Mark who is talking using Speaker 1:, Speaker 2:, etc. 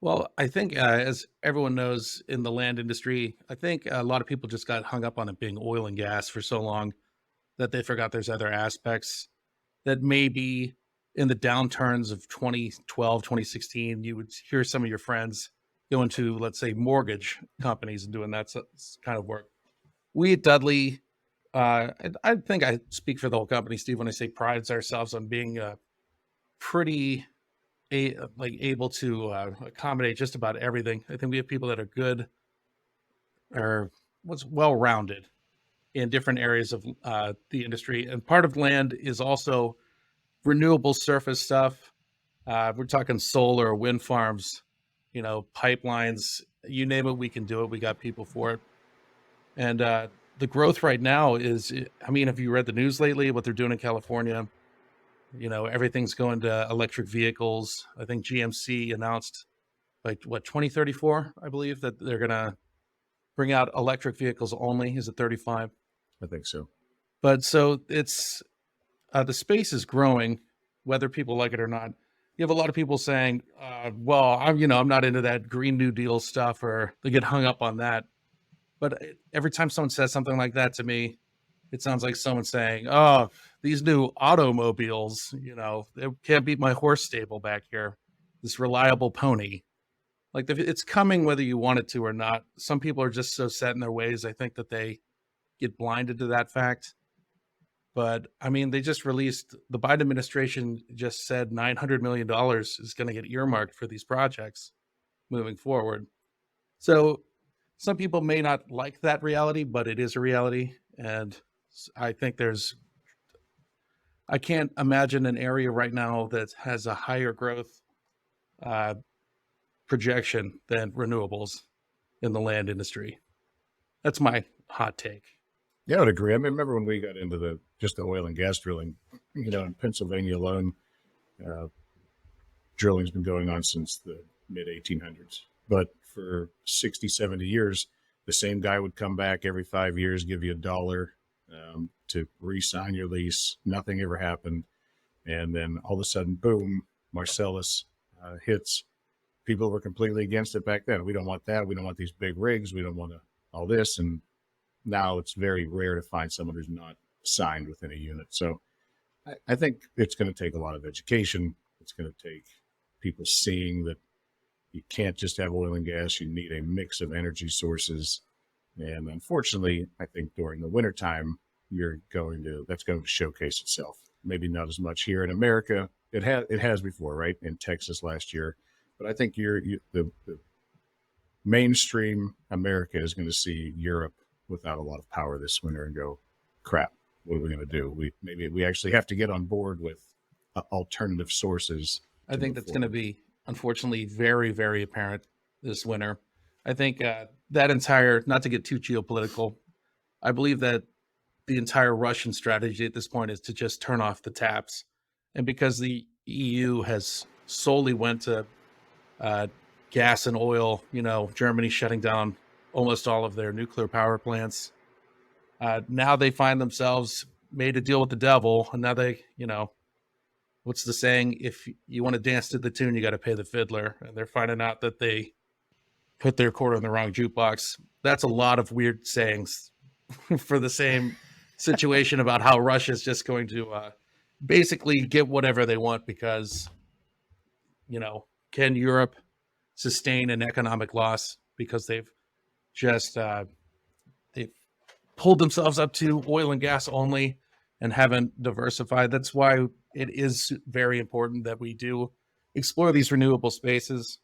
Speaker 1: Well, I think, as everyone knows in the land industry, I think a lot of people just got hung up on it being oil and gas for so long that they forgot there's other aspects that maybe in the downturns of 2012, 2016, you would hear some of your friends go into, let's say, mortgage companies and doing that kind of work. We at Dudley, I think I speak for the whole company, Steve, when I say prides ourselves on being pretty like able to accommodate just about everything. I think we have people that are good or what's well rounded in different areas of the industry, and part of land is also renewable surface stuff. We're talking solar, wind farms, pipelines, you name it, we can do it. We got people for it. And the growth right now is, I mean, have you read the news lately? What they're doing in California? Everything's going to electric vehicles. I think GMC announced like what 2034, I believe, that they're gonna bring out electric vehicles only. Is it 35?
Speaker 2: I think so.
Speaker 1: But so it's the space is growing, whether people like it or not. You have a lot of people saying, "Well, I'm not into that Green New Deal stuff," or they get hung up on that. But every time someone says something like that to me, it sounds like someone saying, "Oh, these new automobiles, they can't beat my horse stable back here. This reliable pony." Like it's coming whether you want it to or not. Some people are just so set in their ways. I think that they get blinded to that fact. But I mean, they just released the Biden administration just said $900 million is going to get earmarked for these projects moving forward. So some people may not like that reality, but it is a reality. And I think I can't imagine an area right now that has a higher growth uh, projection than renewables in the land industry. That's my hot take.
Speaker 2: Yeah, I would agree. I mean, remember when we got into the oil and gas drilling, in Pennsylvania alone, uh, drilling's been going on since the mid 1800s. But for 60, 70 years, the same guy would come back every 5 years, give you $1 to re-sign your lease. Nothing ever happened. And then all of a sudden, boom, Marcellus hits. People were completely against it back then. We don't want that. We don't want these big rigs. We don't want all this. And now it's very rare to find someone who's not signed within a unit. So I think it's going to take a lot of education. It's going to take people seeing that you can't just have oil and gas. You need a mix of energy sources. And unfortunately, I think during the wintertime, that's going to showcase itself. Maybe not as much here in America. It has before, right? In Texas last year. But I think the mainstream America is going to see Europe without a lot of power this winter and go, crap, what are we going to do? Maybe we actually have to get on board with alternative sources.
Speaker 1: I think that's going to be, unfortunately, very, very apparent this winter. I think not to get too geopolitical, I believe that the entire Russian strategy at this point is to just turn off the taps. And because the EU has solely went to gas and oil, Germany shutting down almost all of their nuclear power plants. Now they find themselves made a deal with the devil. And now what's the saying? If you want to dance to the tune, you got to pay the fiddler. And they're finding out that they put their quarter in the wrong jukebox. That's a lot of weird sayings for the same situation about how Russia's just going to basically get whatever they want because, can Europe sustain an economic loss because they've just they've pulled themselves up to oil and gas only and haven't diversified. That's why it is very important that we do explore these renewable spaces.